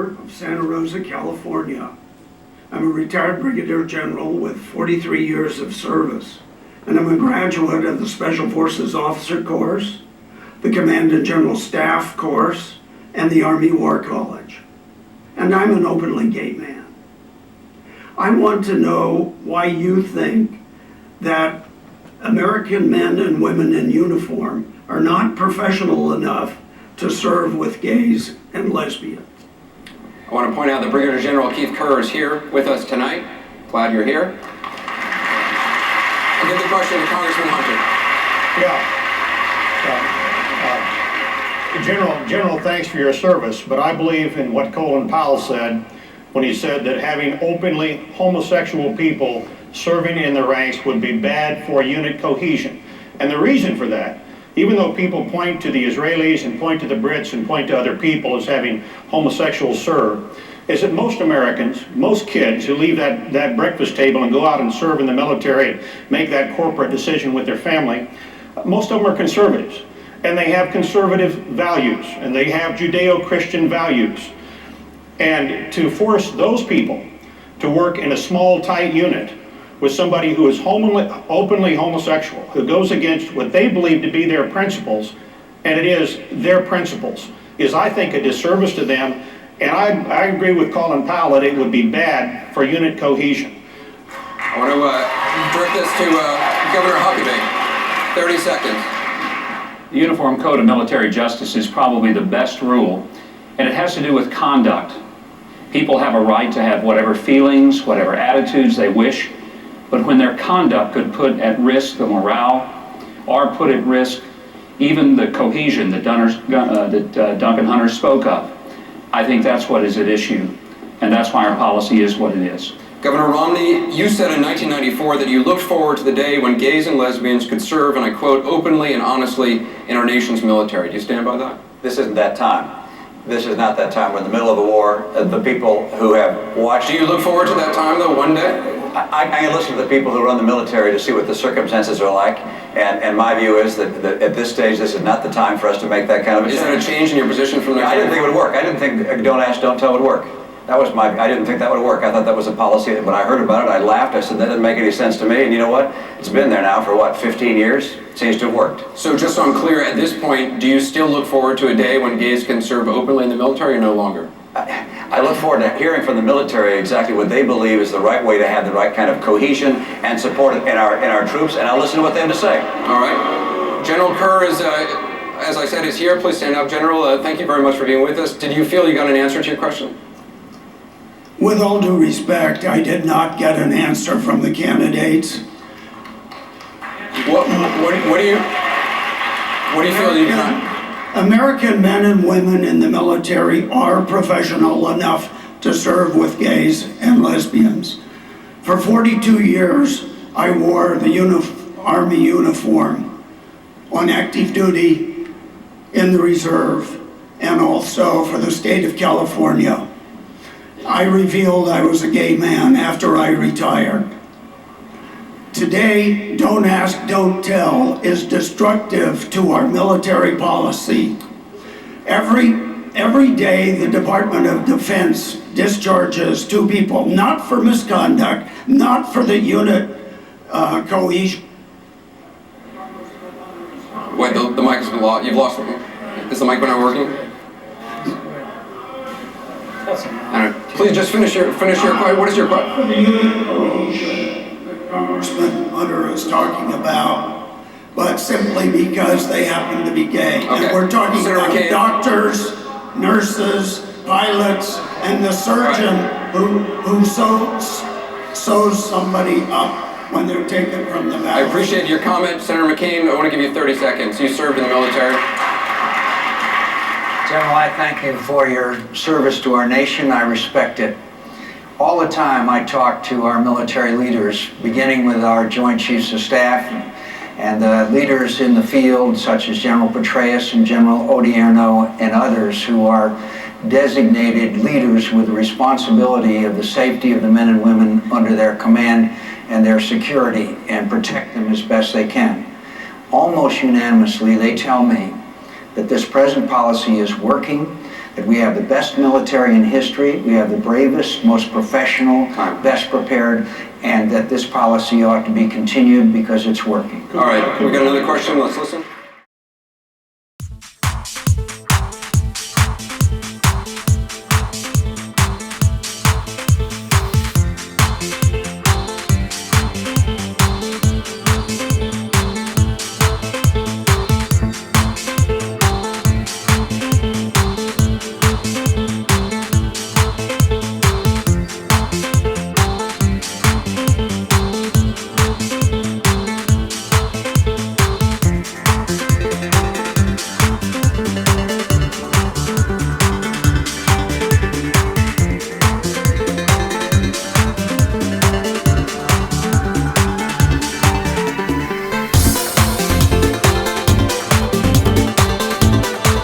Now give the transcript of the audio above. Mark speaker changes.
Speaker 1: native of Santa Rosa, California. I'm a retired Brigadier General with 43 years of service, and I'm a graduate of the Special Forces Officer Course, the Command and General Staff Course, and the Army War College. And I'm an openly gay man. I want to know why you think that American men and women in uniform are not professional enough to serve with gays and lesbians.
Speaker 2: I want to point out that Brigadier General Keith Kerr is here with us tonight. Glad you're here. I'll give the question to Congressman Hunter.
Speaker 3: General, thanks for your service, but I believe in what Colin Powell said when he said that having openly homosexual people serving in the ranks would be bad for unit cohesion. And the reason for that, even though people point to the Israelis and point to the Brits and point to other people as having homosexuals serve, is that most Americans, most kids who leave that breakfast table and go out and serve in the military and make that corporate decision with their family, most of them are conservatives. And they have conservative values, and they have Judeo-Christian values. And to force those people to work in a small, tight unit with somebody who is openly homosexual, who goes against what they believe to be their principles, and it is their principles, is, I think, a disservice to them. And I agree with Colin Powell that it would be bad for unit cohesion.
Speaker 2: I want to direct this to Governor Huckabee. 30 seconds.
Speaker 4: The Uniform Code of Military Justice is probably the best rule, and it has to do with conduct. People have a right to have whatever feelings, whatever attitudes they wish, but when their conduct could put at risk the morale or put at risk even the cohesion that Duncan Hunter spoke of, I think that's what is at issue, and that's why our policy is what it is.
Speaker 2: Governor Romney, you said in 1994 that you looked forward to the day when gays and lesbians could serve, and I quote, openly and honestly in our nation's military. Do you stand by that?
Speaker 5: This isn't that time. This is not that time. We're in the middle of a war. The people who have watched...
Speaker 2: Do you look forward to that time, though, one day?
Speaker 5: I listen to the people who run the military to see what the circumstances are like, and my view is that at this stage, this is not the time for us to make that kind of a change.
Speaker 2: Is that a change in your position from the...
Speaker 5: I didn't think it would work. I didn't think don't ask, don't tell would work. I didn't think that would work. I thought that was a policy. When I heard about it, I laughed. I said, that doesn't make any sense to me. And you know what? It's been there now for, what, 15 years? It seems to have worked.
Speaker 2: So just so I'm clear, at this point, do you still look forward to a day when gays can serve openly in the military or no longer?
Speaker 5: I look forward to hearing from the military exactly what they believe is the right way to have the right kind of cohesion and support in our troops, and I'll listen to what they have to say.
Speaker 2: All right. General Kerr is, as I said, is here. Please stand up, General. Thank you very much for being with us. Did you feel you got an answer to your question?
Speaker 1: With all due respect, I did not get an answer from the candidates.
Speaker 2: What do you feel you got?
Speaker 1: American men and women in the military are professional enough to serve with gays and lesbians. For 42 years, I wore the Army uniform on active duty, in the reserve, and also for the state of California. I revealed I was a gay man after I retired. Today, don't ask, don't tell is destructive to our military policy. Every day, the Department of Defense discharges 2 people, not for misconduct, not for the unit cohesion.
Speaker 2: Wait, the mic has been lost. You've lost it. Is the mic not working? Please just finish your question. What is your question?
Speaker 1: The unit cohesion that Congressman Hunter is talking about, but simply because they happen to be gay.
Speaker 2: Okay.
Speaker 1: And we're talking
Speaker 2: Senator
Speaker 1: about
Speaker 2: McCain.
Speaker 1: Doctors, nurses, pilots, and the surgeon who sews somebody up when they're taken from the battlefield.
Speaker 2: I appreciate your comment, Senator McCain. I want to give you 30 seconds. You served in the military.
Speaker 6: General, I thank you for your service to our nation. I respect it. All the time I talk to our military leaders, beginning with our Joint Chiefs of Staff and the leaders in the field, such as General Petraeus and General Odierno and others who are designated leaders with the responsibility of the safety of the men and women under their command and their security, and protect them as best they can. Almost unanimously, they tell me that this present policy is working, that we have the best military in history, we have the bravest, most professional, best prepared, and that this policy ought to be continued because it's working.
Speaker 2: All right, we got another question. Let's listen.